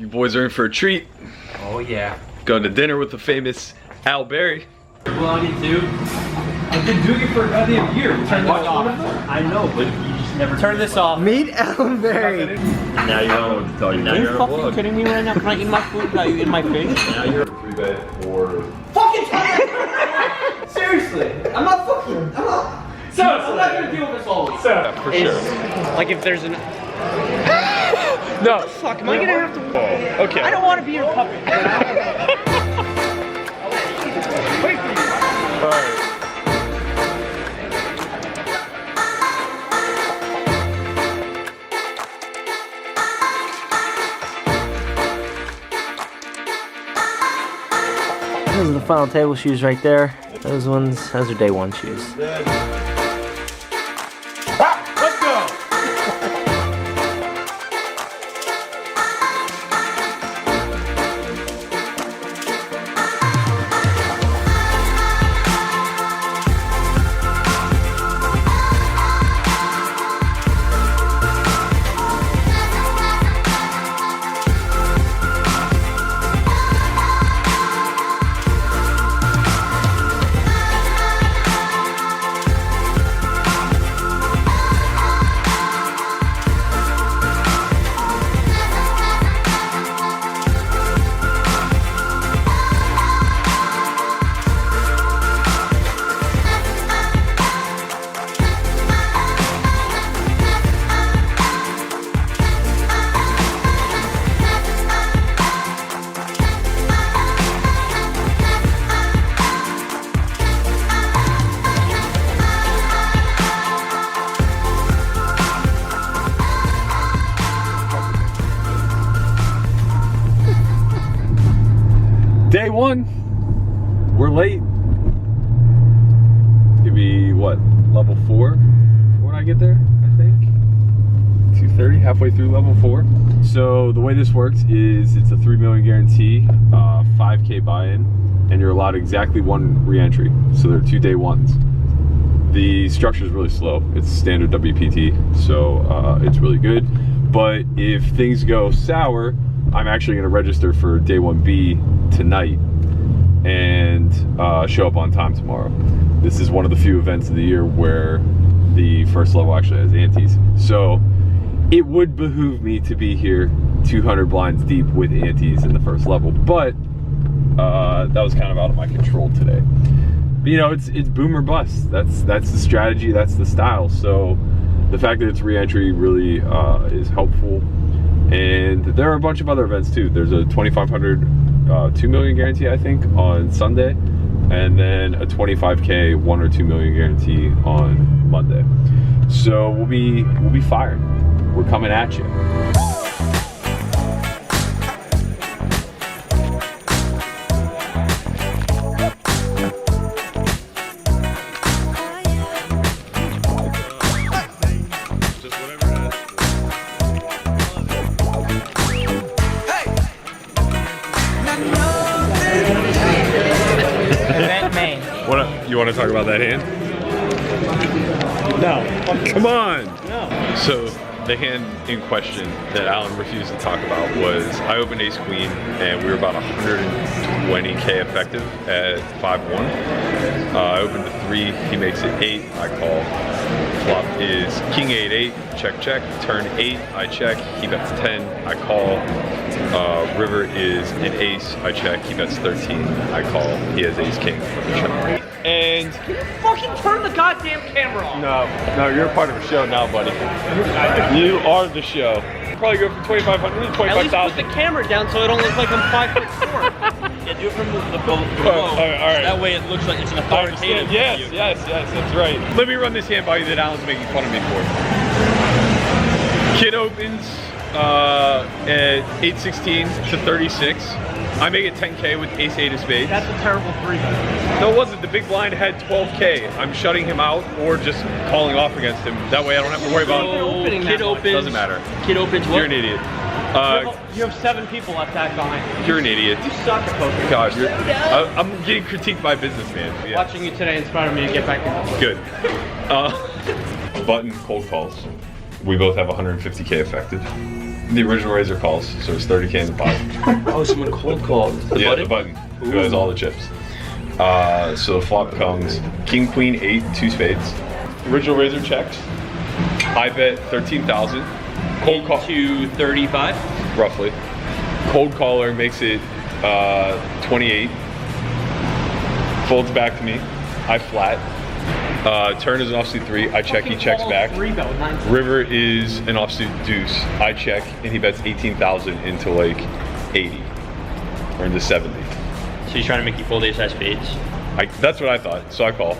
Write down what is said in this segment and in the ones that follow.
You boys are in for a treat. Oh yeah. Going to dinner with the famous Al Berry. Blondie too. I've been doing it for a goddamn year. Turn this off. I know, but you just never turn this off. Meet Al Berry. Now you don't know what to tell you. Now Are you you're on a fucking vlog. kidding me right now? Can I eat my food without you in my face? Now you're a 3-bet or... Fucking seriously, I'm not fucking. I'm not. So, I'm not gonna deal with this always. Yeah, for sure. Like if there's an... No. Fuck, am I gonna have to... Oh, okay. I don't want to be your puppet. Wait for you. Alright. Those are the final table shoes right there. Those are day one shoes. Let's go! Day one. We're late. It'll be what? Level 4 when I get there, I think. 2:30, halfway through level 4. So the way this works is it's a 3 million guarantee, 5K buy-in, and you're allowed exactly 1 re-entry. So there are 2 day ones. The structure is really slow. It's standard WPT, so it's really good. But if things go sour, I'm actually going to register for day 1B tonight and show up on time tomorrow. This is one of the few events of the year where the first level actually has antes. So it would behoove me to be here 200 blinds deep with antes in the first level, but that was kind of out of my control today. But, you know, it's boom or bust. That's the strategy, that's the style. So the fact that it's re-entry really is helpful. And there are a bunch of other events too. There's a 2,500 2 million guarantee, I think, on Sunday, and then a 25K 1 or 2 million guarantee on Monday. So we'll be fired. We're coming at you. You want to talk about that hand? No. Come on! No. So, the hand in question that Alan refused to talk about was, I opened ace queen and we were about 120K effective at 5-1. I opened the 3, he makes it 8, I call. Flop is king 8-8, check check, turn 8, I check, he bets 10, I call. River is an ace, I check, he bets 13, I call, he has ace king from the check. And Can you fucking turn the goddamn camera off? no, you're a part of the show now, buddy. You are the show. Probably go for 2,500, 25,000. At least put the camera down so it don't look like I'm 5'4". Yeah, do it from the below. All right. That way it looks like it's an authoritative view. Yes, that's right. Let me run this hand by you that Alan's making fun of me for. Kid opens at 8-16 to 36. I make it 10K with ace 8 of spades. That's a terrible 3-bet. No, it wasn't. The big blind had 12K. I'm shutting him out or just calling off against him. That way I don't have to worry about it. Kid opens. Doesn't matter. Kid opens what? You're an idiot. You have 7 people left that behind. You're an idiot. You suck at poker. God, I'm getting critiqued by a businessman. Yeah. Watching you today inspired me to get back in. Good. Button cold calls. We both have 150K effective. The original razor calls, so it's 30K in the pot. Oh, someone cold called. The button. Who has all the chips. So the flop comes king, queen, 8, 2 spades. Original razor checks. I bet 13,000. Cold call to 35. roughly. Cold caller makes it 28. Folds back to me. I flat. Turn is an offsuit 3. I check. He checks back. River is an offsuit deuce. I check, and he bets 18,000 into like 80 or into 70. So he's trying to make you fold ace-high spades. That's what I thought. So I call,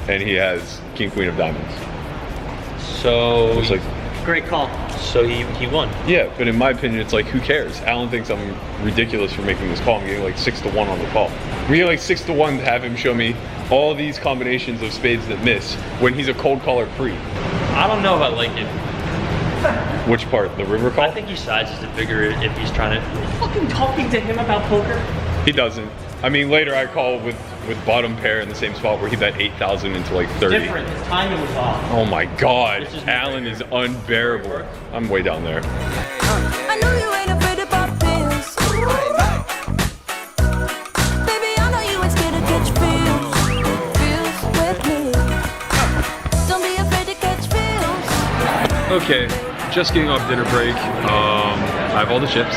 and he has king, queen of diamonds. So It's like, great call. So he won. yeah, but in my opinion, it's like, who cares? Alan thinks I'm ridiculous for making this call. I'm getting like 6 to 1 on the call. I'm getting like 6 to 1 to have him show me all these combinations of spades that miss when he's a cold caller pre. I don't know if I like it. Which part? The river call? I think he sizes it bigger if he's trying to. Are you fucking talking to him about poker? He doesn't. I mean, later I call with bottom pair in the same spot where he bet 8,000 into like 30. Different. His timing was off. Oh my God, This is Alan is unbearable. I'm way down there. I know you ain't afraid about pills. Baby, I know you ain't scared to catch feels with me. Don't be afraid to catch feels. Okay, just getting off dinner break. I have all the chips,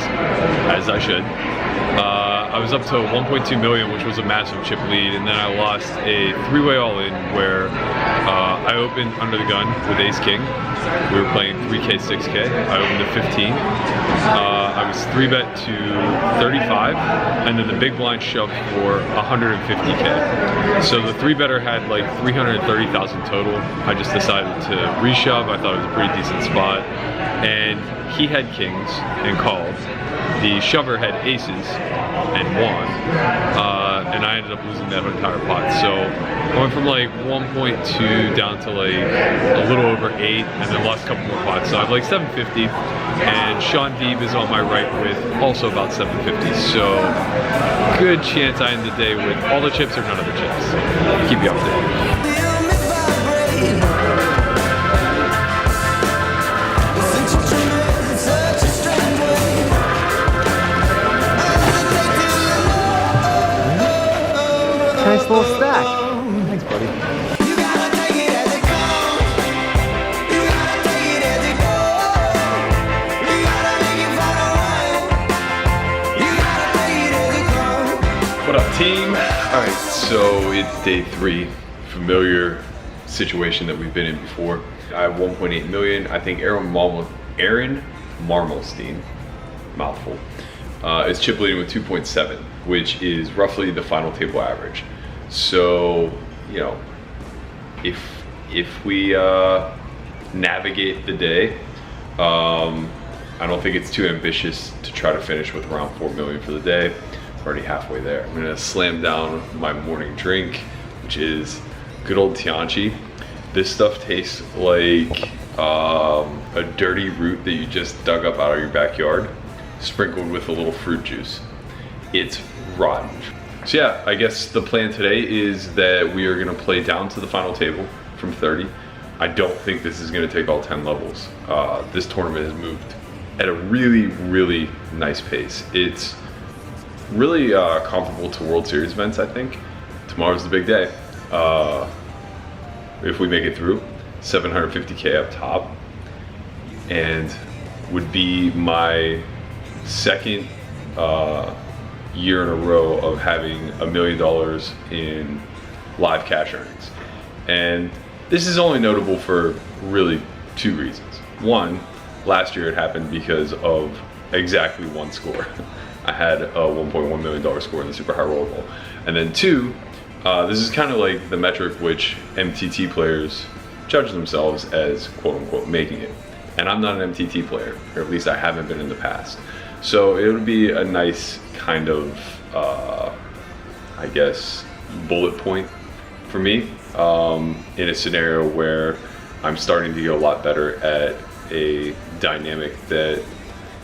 as I should. I was up to 1.2 million, which was a massive chip lead, and then I lost a 3-way all-in where I opened under the gun with ace king. We were playing 3K, 6K. I opened to 15. I was 3-bet to 35, and then the big blind shoved for 150K. So the 3-better had like 330,000 total. I just decided to reshove. I thought it was a pretty decent spot, and he had kings and called. The shover had aces and won, and I ended up losing that entire pot. So I went from like 1.2 down to like a little over 8, and then lost a couple more pots. So I have like 750, and Sean Deeb is on my right with also about 750. So good chance I end the day with all the chips or none of the chips. Keep you updated. Nice little stack. Thanks, buddy. What up, team? All right, so it's day 3. Familiar situation that we've been in before. I have 1.8 million. I think Aaron Marmelstein, mouthful, is chip leading with 2.7, which is roughly the final table average. So, you know, if we navigate the day, I don't think it's too ambitious to try to finish with around 4 million for the day. I'm already halfway there. I'm gonna slam down my morning drink, which is good old Tianchi. This stuff tastes like a dirty root that you just dug up out of your backyard, sprinkled with a little fruit juice. It's rotten. So yeah, I guess the plan today is that we are gonna play down to the final table from 30. I don't think this is gonna take all 10 levels. This tournament has moved at a really, really nice pace. It's really comparable to World Series events, I think. Tomorrow's the big day. If we make it through, 750K up top, and would be my second year in a row of having $1 million in live cash earnings. And this is only notable for really 2 reasons. One, last year it happened because of exactly 1 score. I had a $1.1 million score in the super high roll goal. And then 2, this is kind of like the metric which MTT players judge themselves as quote unquote making it. And I'm not an MTT player, or at least I haven't been in the past. So it would be a nice kind of, I guess, bullet point for me in a scenario where I'm starting to get a lot better at a dynamic that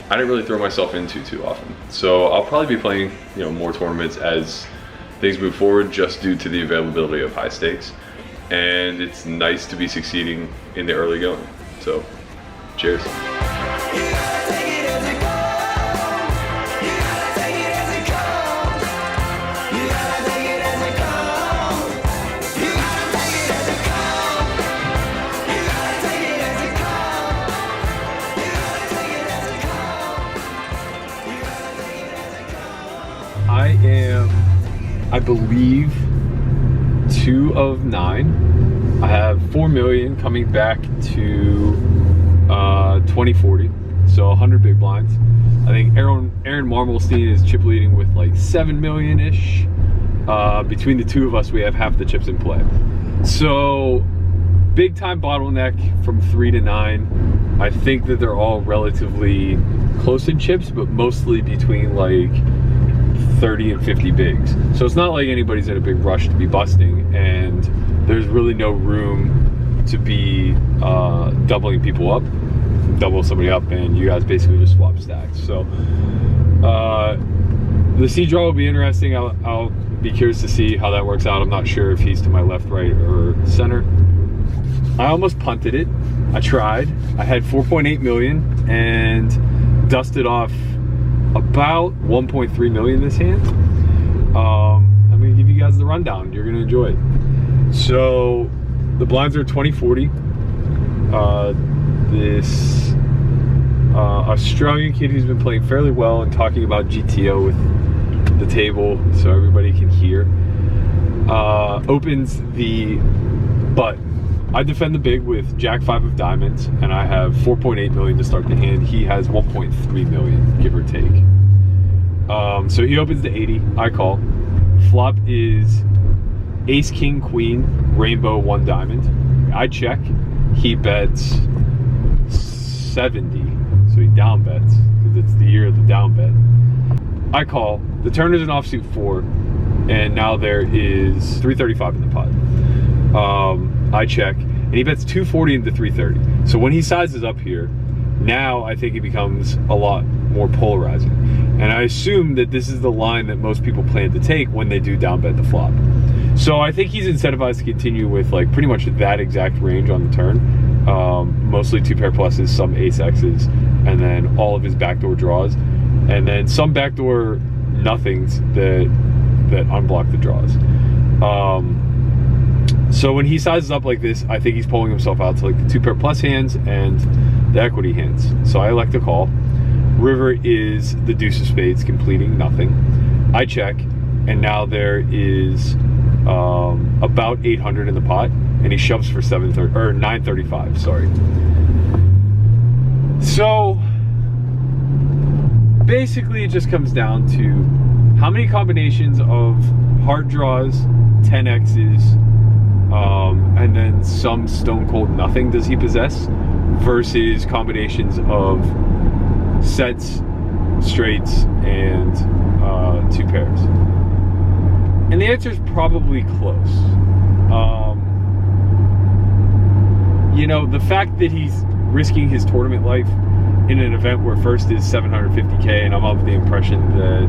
I didn't really throw myself into too often. So I'll probably be playing, you know, more tournaments as things move forward, just due to the availability of high stakes. And it's nice to be succeeding in the early going. So, cheers. I am, I believe, 2 of 9. I have 4 million coming back to 2040, so 100 big blinds. I think Aaron Marmelstein is chip leading with like 7 million-ish. Between the two of us, we have half the chips in play. So, big time bottleneck from 3 to 9. I think that they're all relatively close in chips, but mostly between like 30 and 50 bigs. So it's not like anybody's in a big rush to be busting, and there's really no room to be doubling people up. Double somebody up, and you guys basically just swap stacks. So the C draw will be interesting. I'll be curious to see how that works out. I'm not sure if he's to my left, right, or center. I almost punted it. I tried. I had 4.8 million and dusted off about 1.3 million this hand. I'm gonna give you guys the rundown. You're gonna enjoy it. So the blinds are 2040. This Australian kid who's been playing fairly well and talking about GTO with the table so everybody can hear, opens the button. I defend the big with Jack 5 of diamonds, and I have 4.8 million to start the hand. He has 1.3 million, give or take. So he opens the 80, I call. Flop is ace, king, queen, rainbow, 1 diamond. I check. He bets 70, so he down bets, because it's the year of the down bet. I call. The turn is an offsuit 4, and now there is 335 in the pot. I check, and he bets 240 into 330. So when he sizes up here, now I think it becomes a lot more polarizing. And I assume that this is the line that most people plan to take when they do down bet the flop. So I think he's incentivized to continue with like pretty much that exact range on the turn. Mostly 2 pair pluses, some ace X's, and then all of his backdoor draws, and then some backdoor nothings that unblock the draws. So when he sizes up like this, I think he's pulling himself out to like the 2 pair plus hands and the equity hands. So I elect to call. River is the deuce of spades, completing nothing. I check, and now there is about 800 in the pot, and he shoves for 935. Sorry. So basically, it just comes down to how many combinations of hard draws, 10Xs, and then some stone cold nothing does he possess, versus combinations of sets, straights, and 2 pairs. And the answer is probably close. You know, the fact that he's risking his tournament life in an event where first is 750K, and I'm of the impression that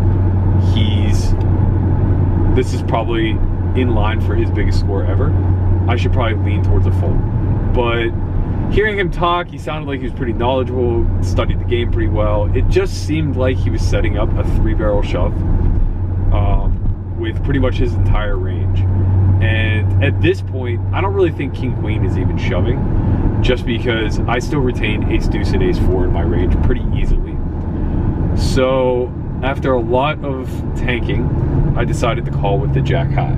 this is probably in line for his biggest score ever, I should probably lean towards a fold. But hearing him talk, he sounded like he was pretty knowledgeable, studied the game pretty well. It just seemed like he was setting up a 3-barrel shove with pretty much his entire range. And at this point, I don't really think king queen is even shoving, just because I still retain ace deuce and ace 4 in my range pretty easily. So after a lot of tanking, I decided to call with the jack high.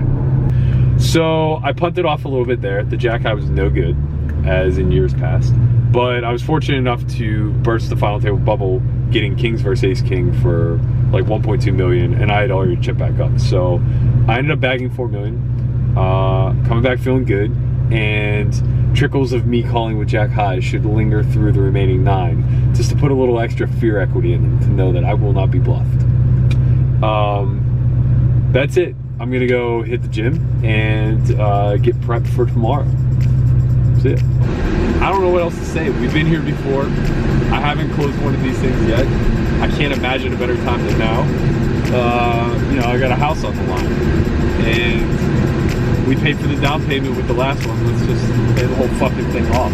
So I punted off a little bit there. The jack high was no good, as in years past, but I was fortunate enough to burst the final table bubble, getting kings versus ace king for like 1.2 million, and I had already chipped back up. So I ended up bagging 4 million, coming back feeling good, and trickles of me calling with jack high should linger through the remaining 9, just to put a little extra fear equity in them, to know that I will not be bluffed. That's it. I'm gonna go hit the gym and get prepped for tomorrow. That's it. I don't know what else to say. We've been here before. I haven't closed one of these things yet. I can't imagine a better time than now. You know, I got a house on the line, and we paid for the down payment with the last one. Let's just pay the whole fucking thing off.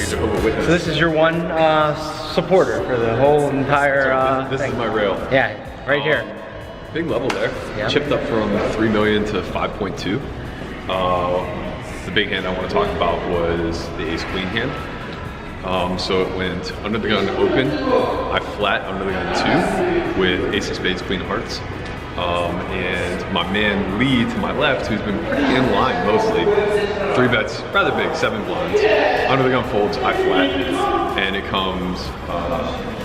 Jehovah's Witness. So this is your one supporter for the whole entire This thing. is my rail. Yeah, right here. Big level there. Yeah. Chipped up from 3 million to 5.2. The big hand I want to talk about was the ace queen hand. So it went under the gun open. I flat under the gun 2 with ace of spades, queen of hearts. And my man Lee to my left, who's been pretty in line mostly, 3 bets, rather big, 7 blinds. Under the gun folds, I flat, and it comes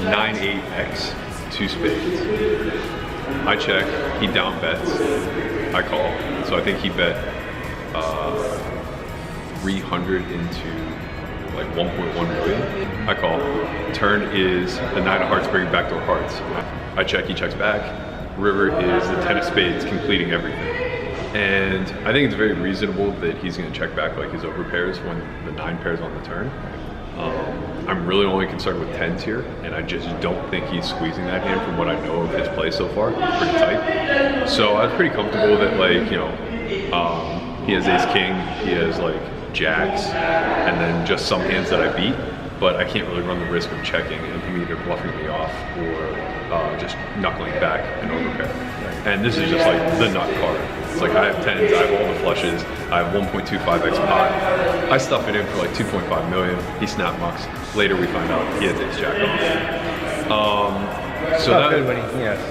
9-8x, 2 spades. I check, he down bets, I call. So I think he bet 300 into like 1.1 million. I call. Turn is the 9 of hearts bringing backdoor hearts. I check, he checks back. River is the 10 of spades completing everything. And I think it's very reasonable that he's going to check back like his over pairs when the 9 pairs on the turn. I'm really only concerned with 10s here, and I just don't think he's squeezing that hand from what I know of his play so far. It's pretty tight. So I was pretty comfortable that, like, you know, he has ace king, he has like jacks, and then just some hands that I beat, but I can't really run the risk of checking and him either bluffing me off or just knuckling back an overpair. And this is just like the nut card. It's like I have 10s, I have all the flushes, I have 1.25x pot. I stuff it in for like 2.5 million. He snap mucks. Later we find out he has ace jack off. So that, good when he,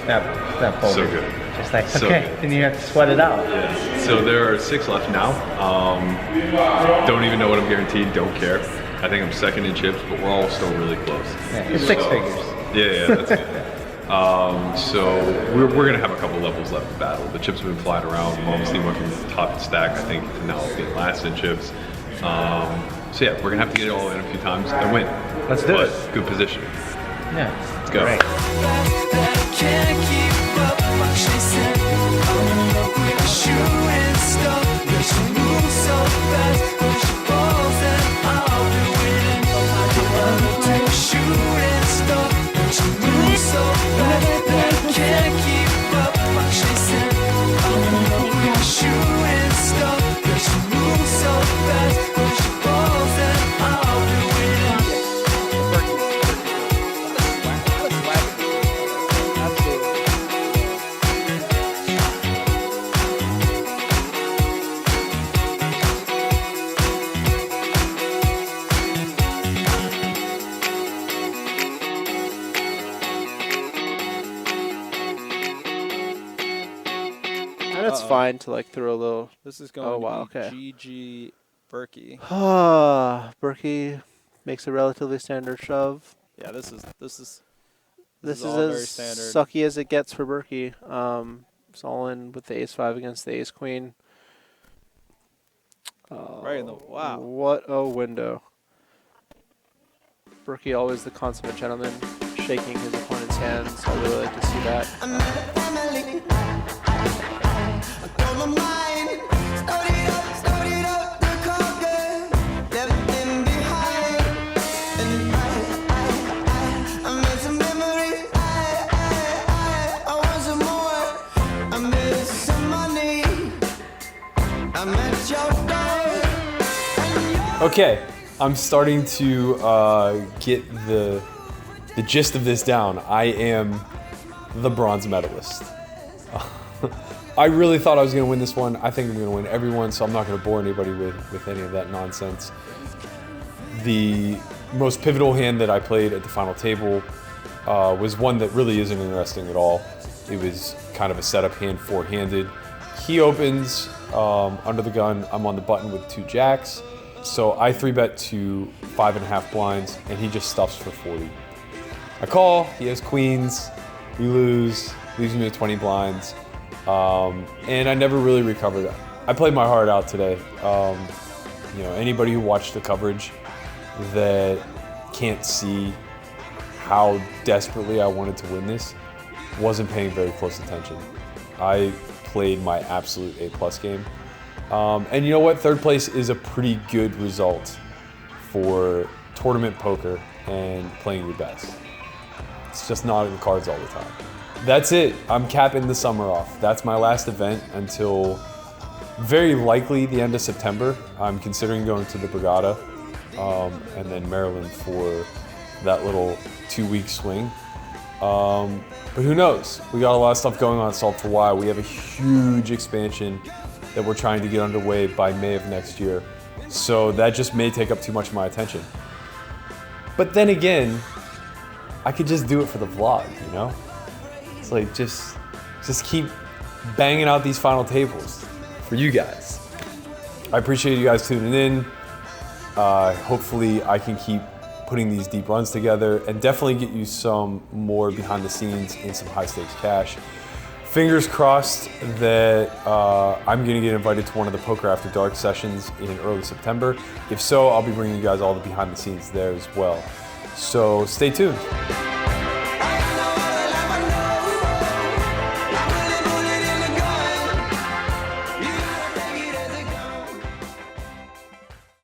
snap fold. So good. Just like, So okay, good. then you have to sweat it out. Yeah. So there are 6 left now. Don't even know what I'm guaranteed, don't care. I think I'm second in chips, but we're all still really close. Yeah, it's 6 figures. Yeah, that's good. So we're gonna have a couple levels left to battle. The chips have been flying around. Mom's team went from top stack, I think, to now being last in chips. So yeah, we're gonna have to get it all in a few times and win. Let's do it. Good position. Yeah, Let's go. Great. Can't keep up, I'm chasing. I'm in love with the shooting stuff. But you move so fast, push your balls and I'll be winning. I'm doing shooting stuff. But you move so fast that I can't keep up, I'm chasing. I'm in love with the shooting stuff. But you move so fast, push your balls and I'll be winning. And it's fine to like throw a little. This is going Oh, wow, to okay. be GG Berkey. Berkey makes a relatively standard shove. Yeah, this is This is all very as standard. sucky as it gets for Berkey. It's all in with the ace-5 against the ace-queen. Right in the wow. What a window. Berkey always the consummate gentleman, shaking his opponent's hands. I really like to see that. Okay, I'm starting to get the gist of this down. I am the bronze medalist. I really thought I was going to win this one. I think I'm going to win every one, so I'm not going to bore anybody with any of that nonsense. The most pivotal hand that I played at the final table was one that really isn't interesting at all. It was kind of a setup hand, 4-handed. He opens under the gun. I'm on the button with 2 jacks. So I 3-bet to 5.5 blinds, and he just stuffs for 40. I call, he has queens, we lose, leaves me with 20 blinds, and I never really recovered. I played my heart out today. You know, anybody who watched the coverage that can't see how desperately I wanted to win this wasn't paying very close attention. I played my absolute A+ game. And you know what? 3rd place is a pretty good result for tournament poker and playing your best. It's just not in the cards all the time. That's it. I'm capping the summer off. That's my last event until very likely the end of September. I'm considering going to the Brigada and then Maryland for that little 2-week swing. But who knows? We got a lot of stuff going on at Salt for Why. We have a huge expansion that we're trying to get underway by May of next year. So that just may take up too much of my attention. But then again, I could just do it for the vlog, you know? It's like, just keep banging out these final tables for you guys. I appreciate you guys tuning in. Hopefully I can keep putting these deep runs together and definitely get you some more behind the scenes and some high stakes cash. Fingers crossed that I'm gonna get invited to one of the Poker After Dark sessions in early September. If so, I'll be bringing you guys all the behind the scenes there as well. So stay tuned.